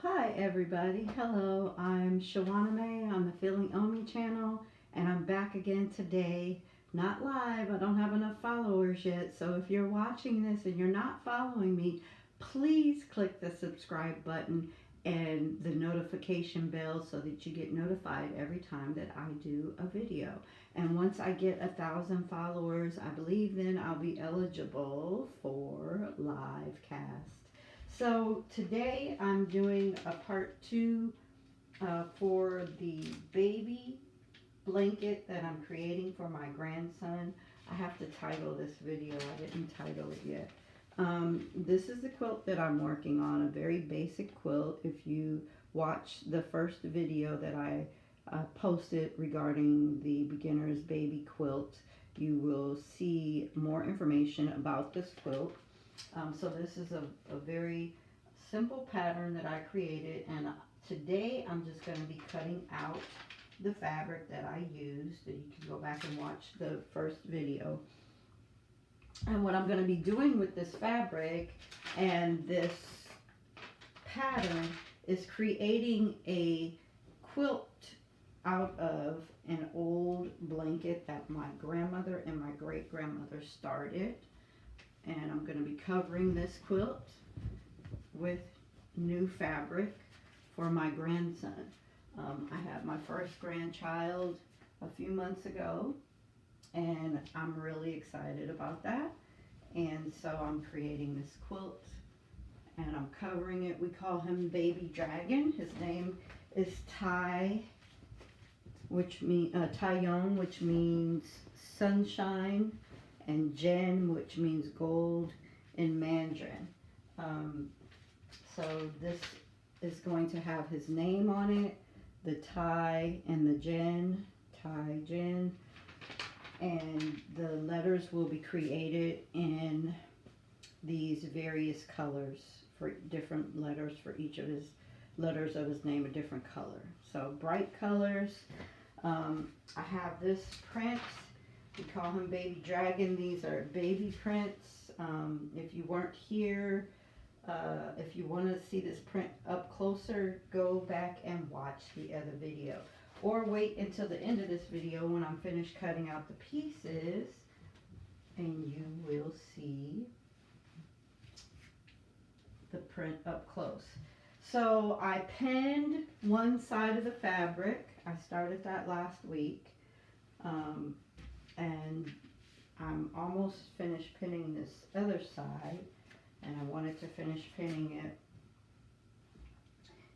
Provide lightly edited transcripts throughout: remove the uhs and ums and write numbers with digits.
Hi everybody. Hello, I'm Shawana May on the Feeling Omi channel, and I'm back again today. Not live, I don't have enough followers yet, so if you're watching this and you're not following me, please click the subscribe button and the notification bell so that you get notified every time that I do a video. And once I get 1,000 followers, I believe then I'll be eligible for live cast. So today I'm doing a part 2 for the baby blanket that I'm creating for my grandson. I have to title this video. I didn't title it yet. This is the quilt that I'm working on, a very basic quilt. If you watch the first video that I posted regarding the beginner's baby quilt, you will see more information about this quilt. So this is a very simple pattern that I created, and today I'm just going to be cutting out the fabric that I used. You can go back and watch the first video. And what I'm going to be doing with this fabric and this pattern is creating a quilt out of an old blanket that my grandmother and my great-grandmother started. And I'm going to be covering this quilt with new fabric for my grandson. I had my first grandchild a few months ago, and I'm really excited about that. And so I'm creating this quilt, and I'm covering it. We call him Baby Dragon. His name is Tyone, which means sunshine, and Jen, which means gold in Mandarin. So this is going to have his name on it, the Ty and the Jen, Ty Jen, and the letters will be created in these various colors for different letters for each of his letters of his name, a different color. So bright colors. I have this print. We call him Baby Dragon. These are baby prints. If you weren't here, if you want to see this print up closer, go back and watch the other video. Or wait until the end of this video when I'm finished cutting out the pieces, and you will see the print up close. So I pinned one side of the fabric. I started that last week. And I'm almost finished pinning this other side, and I wanted to finish pinning it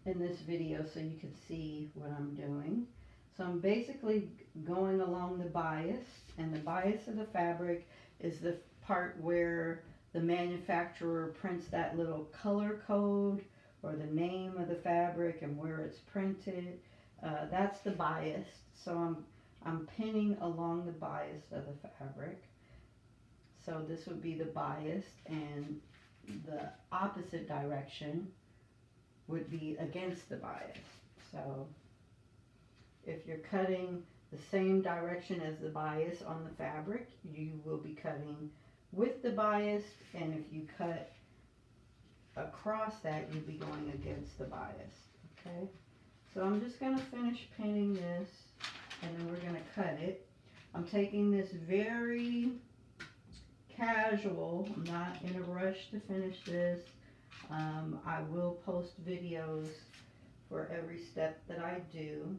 in this video so you can see what I'm doing. So I'm basically going along the bias, and the bias of the fabric is the part where the manufacturer prints that little color code or the name of the fabric and where it's printed. That's the bias. So I'm pinning along the bias of the fabric. So this would be the bias, and the opposite direction would be against the bias. So if you're cutting the same direction as the bias on the fabric, you will be cutting with the bias, and if you cut across that, you'll be going against the bias. Okay? So I'm just going to finish pinning this, and then we're going to cut it. I'm taking this very casual. I'm not in a rush to finish this. I will post videos for every step that I do.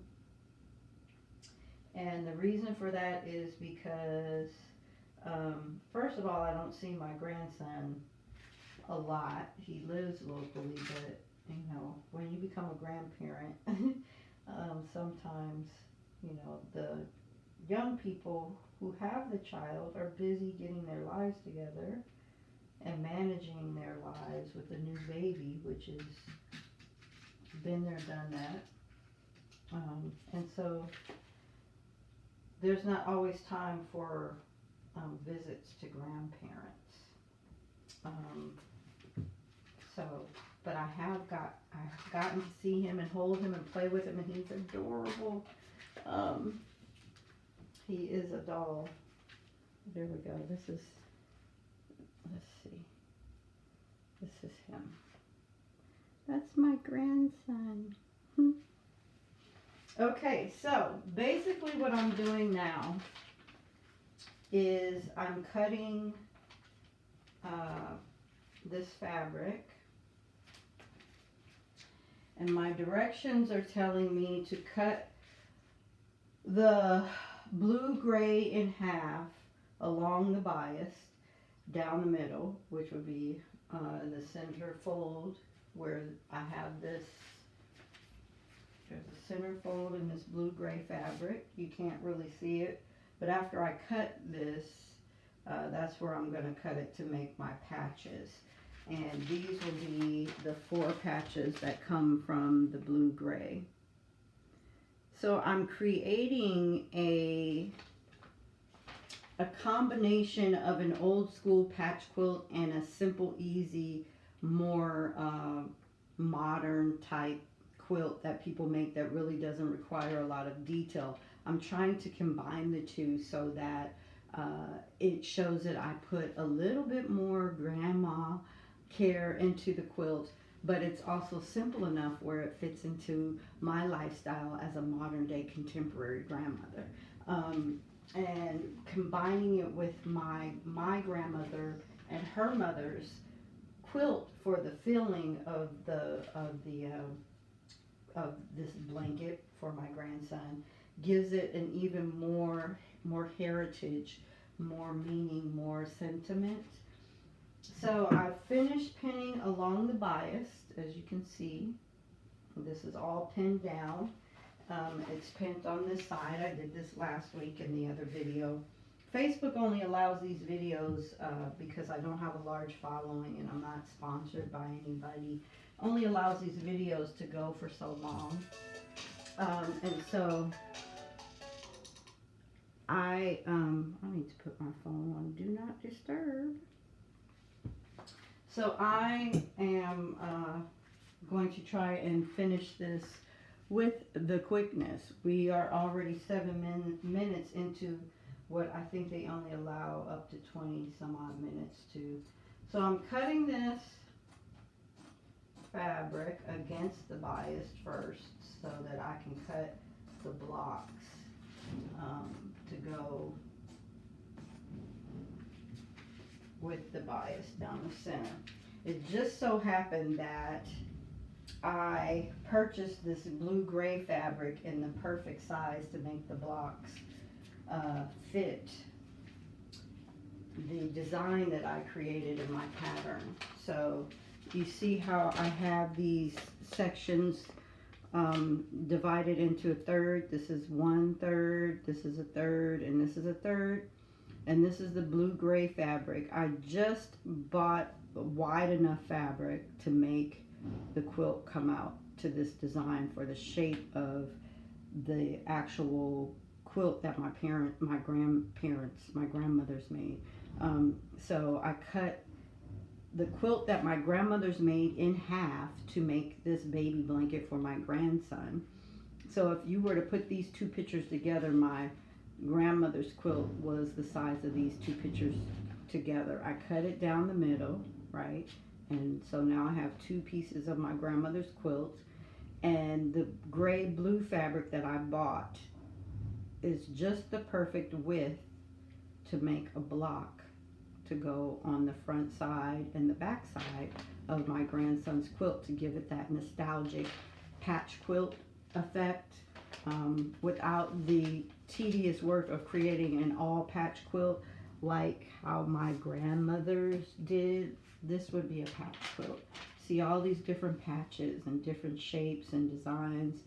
And the reason for that is because, first of all, I don't see my grandson a lot. He lives locally, but, you know, when you become a grandparent, sometimes, you know, the young people who have the child are busy getting their lives together and managing their lives with a new baby, which is been there, done that. And so there's not always time for visits to grandparents. But I've gotten to see him and hold him and play with him, and he's adorable. He is a doll. There we go. Let's see. This is him. That's my grandson. Okay, so basically what I'm doing now is I'm cutting this fabric, and my directions are telling me to cut the blue-gray in half along the bias down the middle, which would be the center fold where I have this. There's a center fold in this blue-gray fabric. You can't really see it, but after I cut this, that's where I'm going to cut it to make my patches. And these will be the 4 patches that come from the blue-gray. So I'm creating a combination of an old school patch quilt and a simple, easy, more modern type quilt that people make that really doesn't require a lot of detail. I'm trying to combine the two so that it shows that I put a little bit more grandma care into the quilt, but it's also simple enough where it fits into my lifestyle as a modern day contemporary grandmother. And combining it with my grandmother and her mother's quilt for the filling of this blanket for my grandson gives it an even more heritage, more meaning, more sentiment. So I've finished pinning along the bias, as you can see. This is all pinned down. It's pinned on this side. I did this last week in the other video. Facebook only allows these videos because I don't have a large following and I'm not sponsored by anybody. Only allows these videos to go for so long. And so I need to put my phone on Do Not Disturb. So I am going to try and finish this with the quickness. We are already 7 minutes into what I think they only allow up to 20 some odd minutes to. So I'm cutting this fabric against the bias first so that I can cut the blocks to go with the bias down the center. It just so happened that I purchased this blue-gray fabric in the perfect size to make the blocks fit the design that I created in my pattern. So you see how I have these sections divided into a third. This is 1/3, this is a third, and this is a third. And this is the blue-gray fabric. I just bought wide enough fabric to make the quilt come out to this design for the shape of the actual quilt that my grandmothers made. So I cut the quilt that my grandmothers made in half to make this baby blanket for my grandson. So if you were to put these two pictures together, my grandmother's quilt was the size of these two pictures together. I cut it down the middle, right? And so now I have 2 pieces of my grandmother's quilt, and the gray blue fabric that I bought is just the perfect width to make a block to go on the front side and the back side of my grandson's quilt to give it that nostalgic patch quilt effect without the tedious work of creating an all patch quilt like how my grandmothers did. This would be a patch quilt. See all these different patches and different shapes and designs.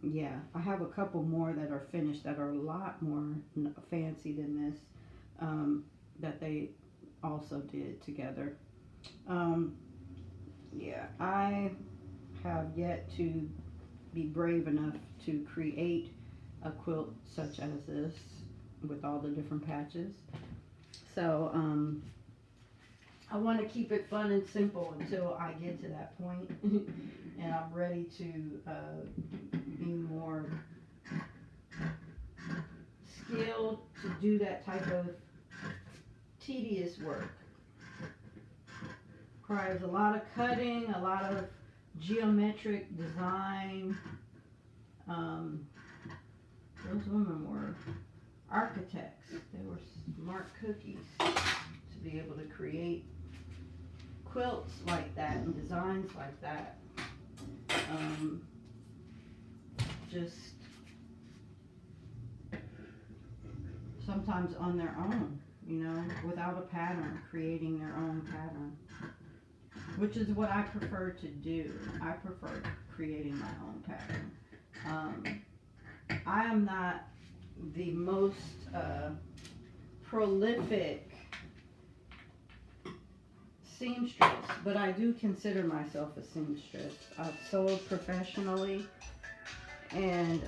Yeah, I have a couple more that are finished that are a lot more fancy than this that they also did together. Yeah, I have yet to be brave enough to create a quilt such as this with all the different patches. So I want to keep it fun and simple until I get to that point and I'm ready to be more skilled to do that type of tedious work. Requires a lot of cutting, a lot of geometric design. Those women were architects. They were smart cookies to be able to create quilts like that and designs like that. Just sometimes on their own, you know, without a pattern, creating their own pattern, which is what I prefer to do. I prefer creating my own pattern. I am not the most prolific seamstress, but I do consider myself a seamstress. I've sewed professionally, and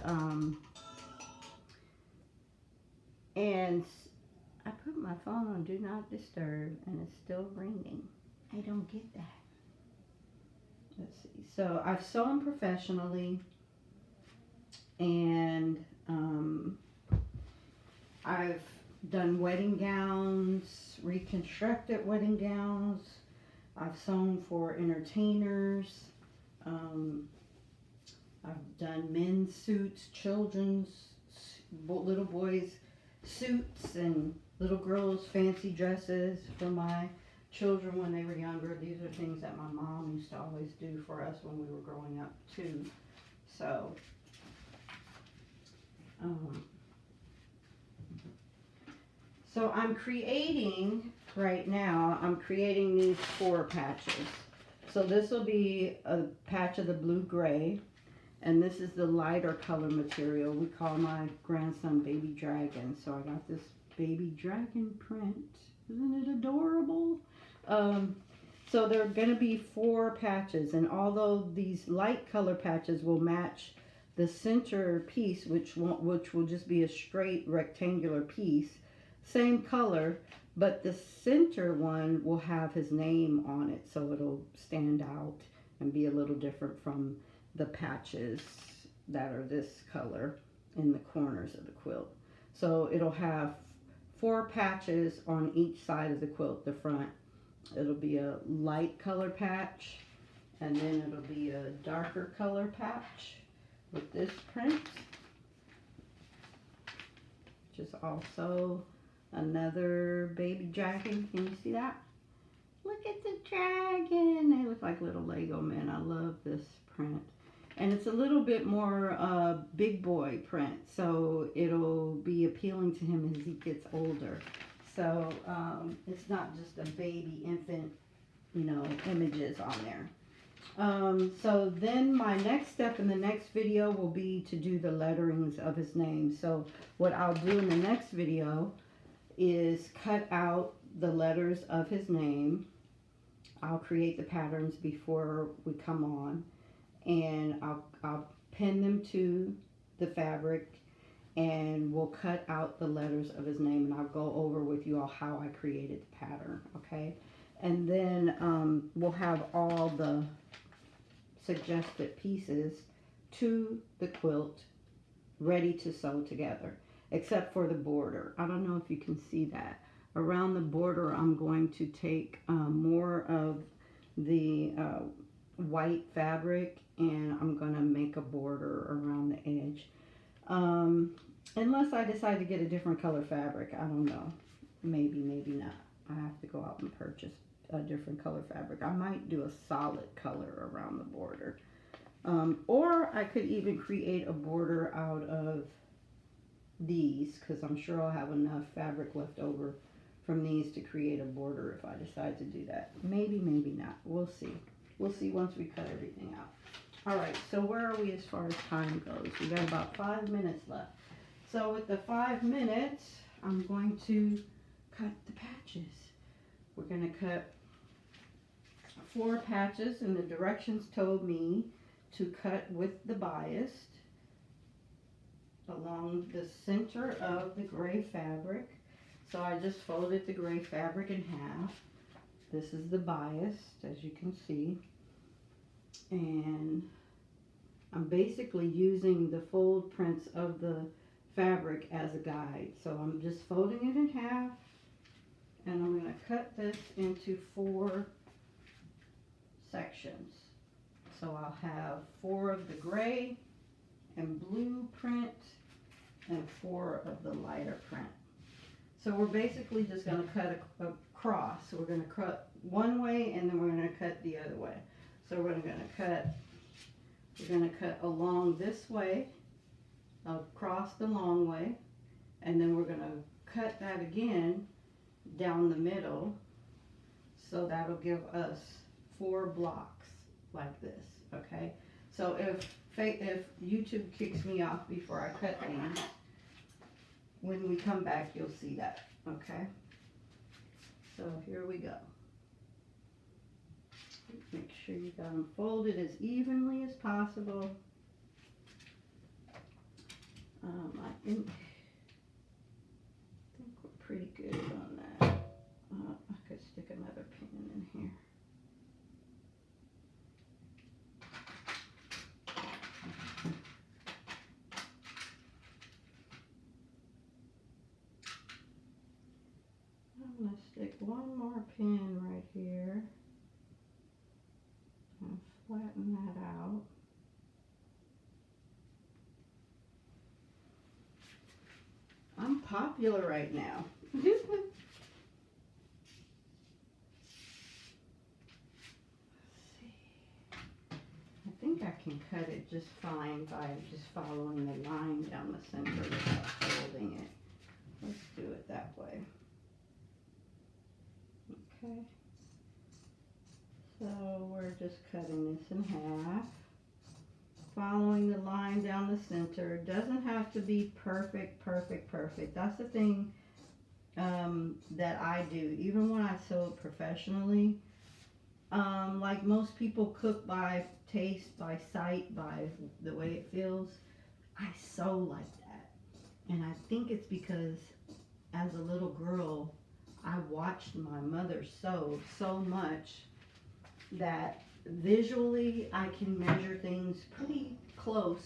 I put my phone on Do Not Disturb, and it's still ringing. I don't get that. Let's see. So I've sewn professionally, and I've done wedding gowns, reconstructed wedding gowns. I've sewn for entertainers. I've done men's suits, children's, little boys' suits, and little girls' fancy dresses for my children when they were younger. These are things that my mom used to always do for us when we were growing up too. So I'm creating, right now, I'm creating these 4 patches. So this will be a patch of the blue-gray, and this is the lighter color material. We call my grandson Baby Dragon. So I got this Baby Dragon print. Isn't it adorable? So there are going to be 4 patches, and although these light color patches will match the center piece, which will just be a straight rectangular piece, same color, but the center one will have his name on it, so it'll stand out and be a little different from the patches that are this color in the corners of the quilt. So it'll have 4 patches on each side of the quilt. The front, it'll be a light color patch, and then it'll be a darker color patch with this print, which is also another baby dragon. Can you see that? Look at the dragon. They look like little Lego men. I love this print. And it's a little bit more big boy print, so it'll be appealing to him as he gets older. So it's not just a baby infant, you know, images on there. So then my next step in the next video will be to do the letterings of his name. So what I'll do in the next video is cut out the letters of his name. I'll create the patterns before we come on, and I'll pin them to the fabric, and we'll cut out the letters of his name, and I'll go over with you all how I created the pattern, okay? And then we'll have all the suggested pieces to the quilt ready to sew together, except for the border. I don't know if you can see that. Around the border, I'm going to take more of the white fabric, and I'm going to make a border around the edge. Unless I decide to get a different color fabric. I don't know. Maybe, maybe not. I have to go out and purchase a different color fabric. I might do a solid color around the border. Or I could even create a border out of these, because I'm sure I'll have enough fabric left over from these to create a border if I decide to do that. Maybe, maybe not. We'll see. We'll see once we cut everything out. All right, so where are we as far as time goes? We got about 5 minutes left. So with the 5 minutes, I'm going to cut the patches. We're going to cut 4 patches, and the directions told me to cut with the bias along the center of the gray fabric. So I just folded the gray fabric in half. This is the bias, as you can see. And I'm basically using the fold prints of the fabric as a guide. So I'm just folding it in half, and I'm going to cut this into 4 sections. So I'll have 4 of the gray and blue print and 4 of the lighter print. So we're basically just going to cut across. So we're going to cut one way and then we're going to cut the other way. So we're going to cut along this way, across the long way, and then we're going to cut that again down the middle. So that'll give us 4 blocks like this, okay? So if YouTube kicks me off before I cut these, when we come back, you'll see that, okay? So here we go. Make sure you got them folded as evenly as possible. I think we're pretty good on that. I could stick another pin in here. I'm going to stick one more pin right here and flatten that out. I'm popular right now. Let's see. I think I can cut it just fine by just following the line down the center without folding it. Let's do it that way. Okay. So we're just cutting this in half. Following the line down the center. It doesn't have to be perfect. That's the thing that I do. Even when I sew it professionally, like most people cook by taste, by sight, by the way it feels, I sew like that. And I think it's because as a little girl, I watched my mother sew so much that visually I can measure things pretty close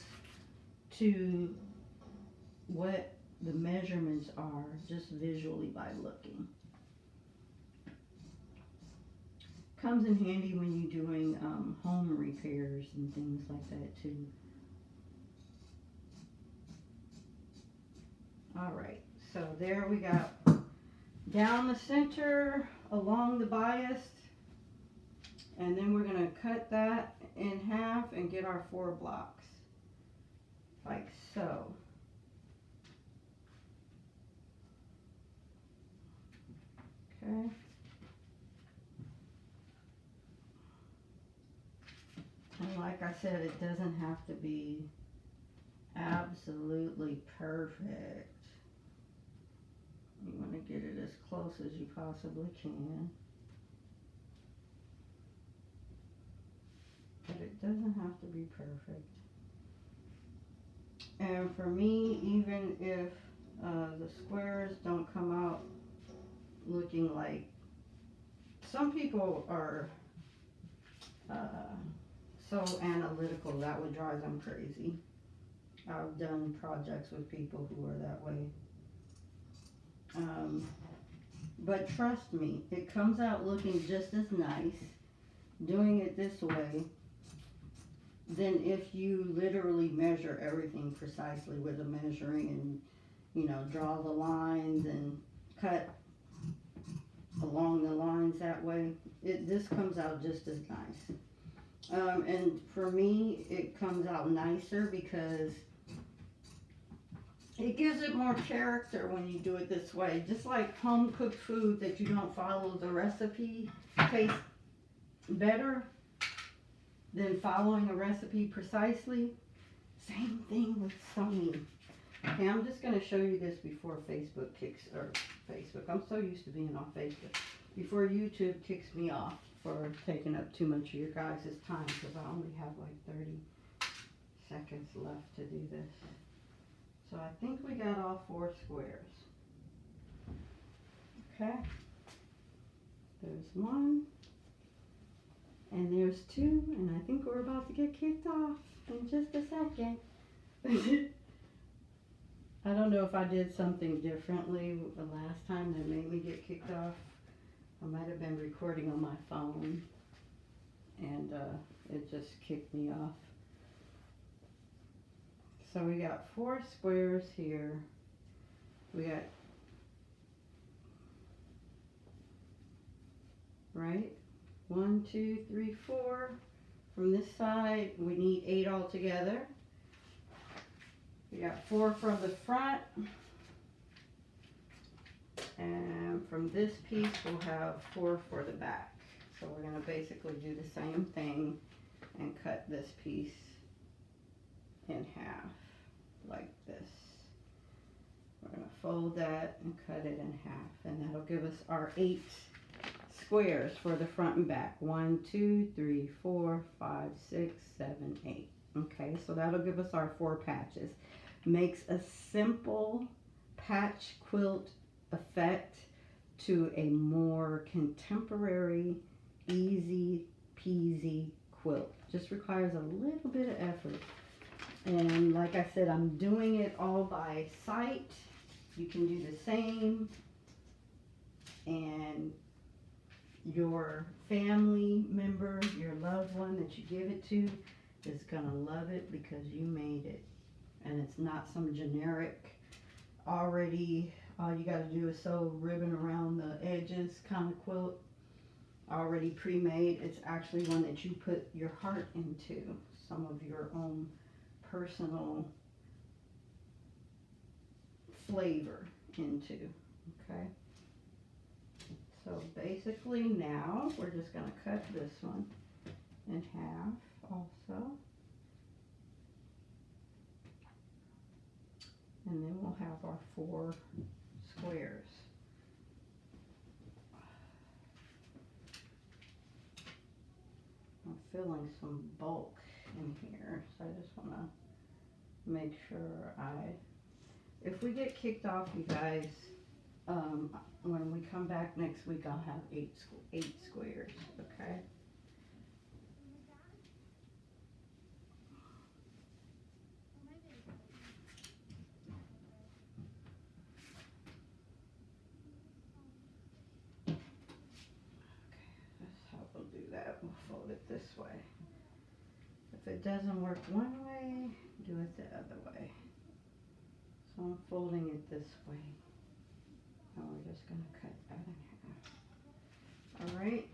to what the measurements are just visually by looking. Comes in handy when you're doing home repairs and things like that too. Alright, so there we got down the center along the bias. And then we're going to cut that in half and get our 4 blocks, like so. Okay. And like I said, it doesn't have to be absolutely perfect. You want to get it as close as you possibly can. But it doesn't have to be perfect. And for me, even if the squares don't come out looking like, some people are so analytical that would drive them crazy. I've done projects with people who are that way. But trust me, it comes out looking just as nice doing it this way than if you literally measure everything precisely with a measuring and, you know, draw the lines and cut along the lines that way. This comes out just as nice. And for me, it comes out nicer because it gives it more character when you do it this way. Just like home cooked food that you don't follow the recipe tastes better than following a recipe precisely. Same thing with sewing. Okay, I'm just going to show you this before Facebook kicks, or Facebook, I'm so used to being on Facebook, before YouTube kicks me off for taking up too much of your guys' time, because I only have like 30 seconds left to do this. So I think we got all 4 squares. Okay. There's 1. And there's 2. And I think we're about to get kicked off in just a second. I don't know if I did something differently the last time that made me get kicked off. I might have been recording on my phone. And it just kicked me off. So we got 4 squares here. We got, right? 1, 2, 3, 4. From this side, we need 8 altogether. We got 4 from the front. And from this piece, we'll have 4 for the back. So we're going to basically do the same thing and cut this piece in half like this. We're going to fold that and cut it in half, and that'll give us our 8 squares for the front and back. 1, 2, 3, 4, 5, 6, 7, 8. Okay, so that'll give us our 4 patches. Makes a simple patch quilt effect to a more contemporary, easy peasy quilt. Just requires a little bit of effort. And like I said, I'm doing it all by sight. You can do the same, and your family member, your loved one that you give it to is gonna love it because you made it. And it's not some generic, already, all you gotta do is sew ribbon around the edges kind of quilt, already pre-made. It's actually one that you put your heart into, some of your own personal flavor into, okay? So basically now we're just going to cut this one in half also. And then we'll have our 4 squares. I'm feeling some bulk in here, so I just want to make sure if we get kicked off, you guys, when we come back next week, I'll have 8 squares, okay? That's how we'll do that. We'll fold it this way. If it doesn't work one way, do it the other way. So I'm folding it this way. And we're just going to cut that in half. All right.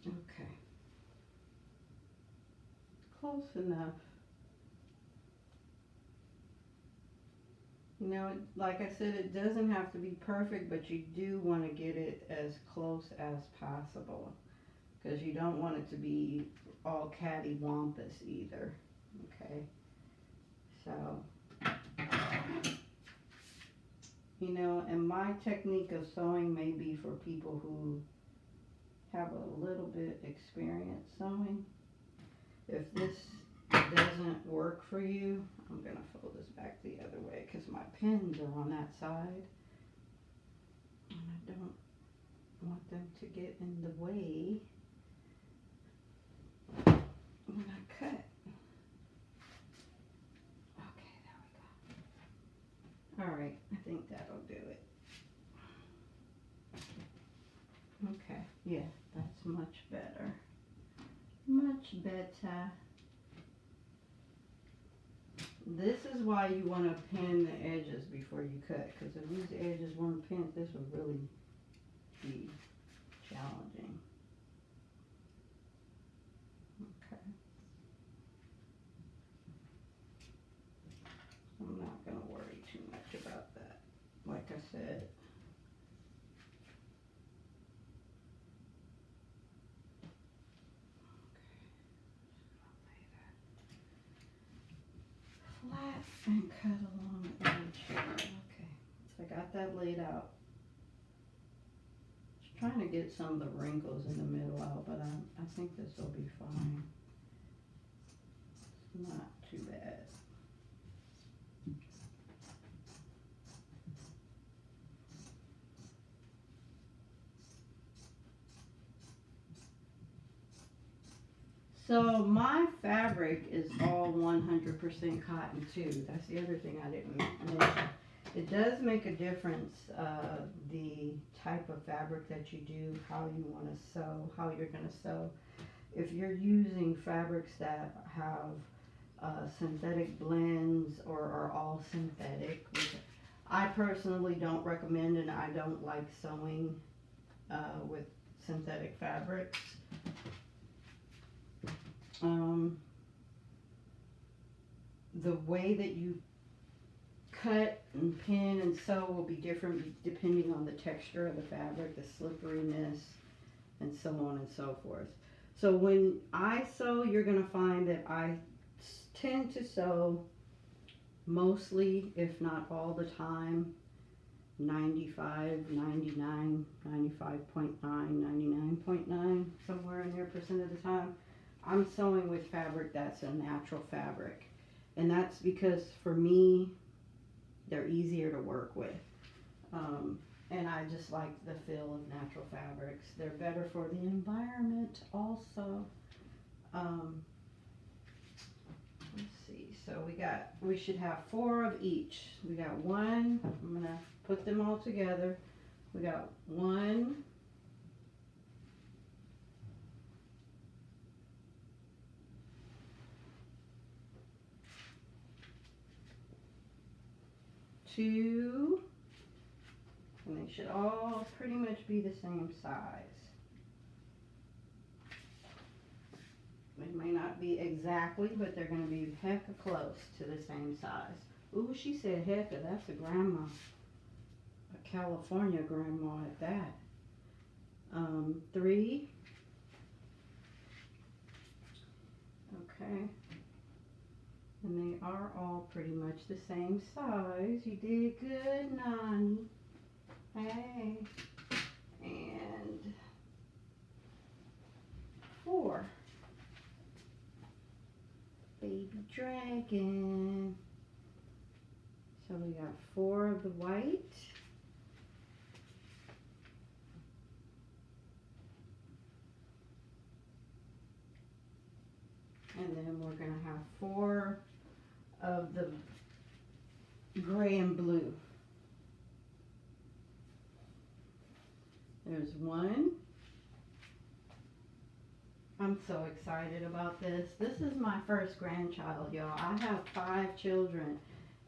Okay. Close enough. You know, like I said, it doesn't have to be perfect, but you do want to get it as close as possible, because you don't want it to be all cattywampus either, okay? So, you know, and my technique of sewing may be for people who have a little bit experience sewing. If this doesn't work for you, I'm going to fold this back the other way because my pins are on that side and I don't want them to get in the way when I cut. Okay, there we go. Alright, I think that'll do it. Okay, yeah, that's much better. Much better. This is why you want to pin the edges before you cut, because if these edges weren't pinned, this would really be challenging. Okay. I'm not going to worry too much about that. Like I said, flat and cut along the edge. Okay, so I got that laid out. Just trying to get some of the wrinkles in the middle out, but I think this will be fine. It's not too bad. So my fabric is all 100% cotton too. That's the other thing I didn't mention. It does make a difference, the type of fabric that you do, how you want to sew, how you're going to sew. If you're using fabrics that have synthetic blends or are all synthetic, which I personally don't recommend, and I don't like sewing with synthetic fabrics. The way that you cut and pin and sew will be different depending on the texture of the fabric, the slipperiness, and so on and so forth. So when I sew, you're going to find that I tend to sew mostly, if not all the time, 95, 99, 95.9, 99.9, somewhere in there percent of the time, I'm sewing with fabric that's a natural fabric. And that's because for me, they're easier to work with. And I just like the feel of natural fabrics. They're better for the environment also. Let's see, so we should have 4 of each. We got 1, I'm gonna put them all together. We got 1, 2, and they should all pretty much be the same size. They may not be exactly, but they're going to be hecka close to the same size. Ooh, she said hecka. That's a grandma. A California grandma at that. 3. Okay. And they are all pretty much the same size. You did good, Nani. Hey. And 4. Baby dragon. So we got 4 of the white. And then we're going to have 4 of the gray and blue. There's 1. I'm so excited about this. This is my first grandchild, y'all. I have 5 children,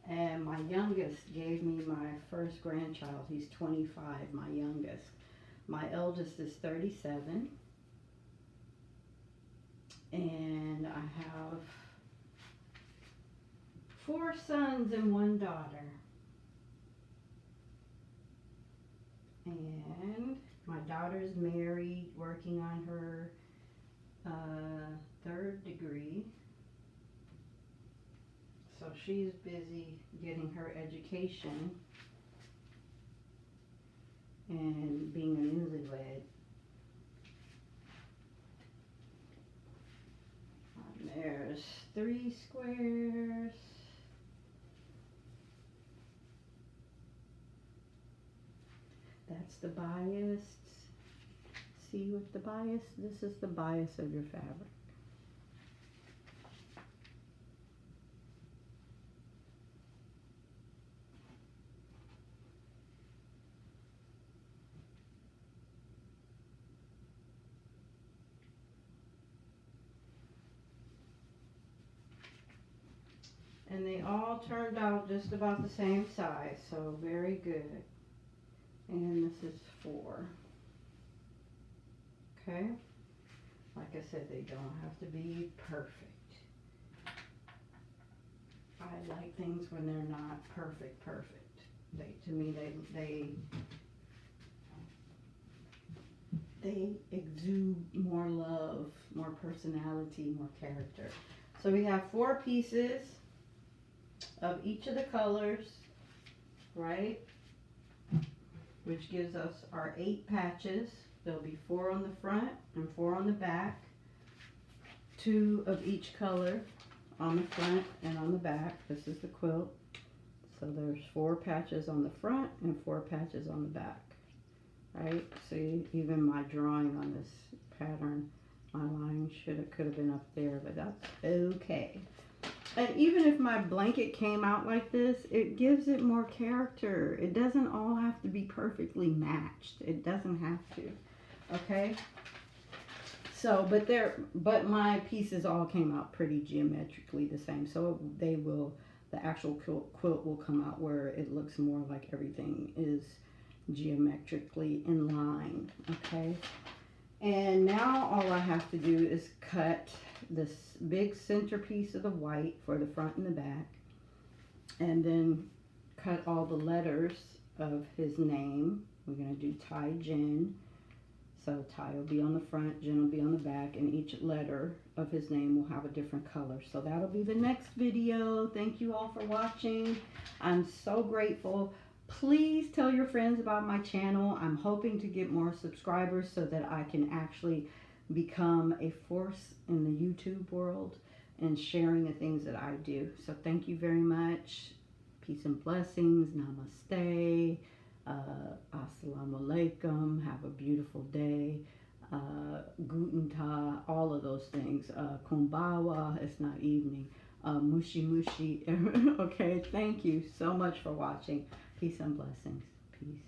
and my youngest gave me my first grandchild. He's 25, my youngest. My eldest is 37. And I have 4 sons and 1 daughter. And my daughter's married, working on her 3rd degree. So she's busy getting her education and being a newlywed. And there's 3 squares. That's the bias. See with the bias? This is the bias of your fabric. And they all turned out just about the same size, so very good. And this is 4. Okay? Like I said, they don't have to be perfect. I like things when they're not perfect. To me, they exude more love, more personality, more character. So we have 4 pieces of each of the colors, right? Which gives us our 8 patches. There'll be 4 on the front and 4 on the back. 2 of each color on the front and on the back. This is the quilt. So there's 4 patches on the front and 4 patches on the back. Right? See, even my drawing on this pattern, my line could have been up there, but that's okay. And even if my blanket came out like this, it gives it more character. It doesn't all have to be perfectly matched. It doesn't have to. Okay? So, but my pieces all came out pretty geometrically the same. So the actual quilt will come out where it looks more like everything is geometrically in line. Okay? And now all I have to do is cut this big centerpiece of the white for the front and the back, and then cut all the letters of his name. We're going to do Tai Jin. So Tai will be on the front, Jin will be on the back, and each letter of his name will have a different color. So that'll be the next video. Thank you all for watching. I'm so grateful. Please tell your friends about my channel. I'm hoping to get more subscribers so that I can actually become a force in the YouTube world and sharing the things that I do. So thank you very much. Peace and blessings. Namaste. Assalamu alaikum. Have a beautiful day. Guten Tag. All of those things. Kumbawa. It's not evening. Mushi mushi. Okay. Thank you so much for watching. Peace and blessings. Peace.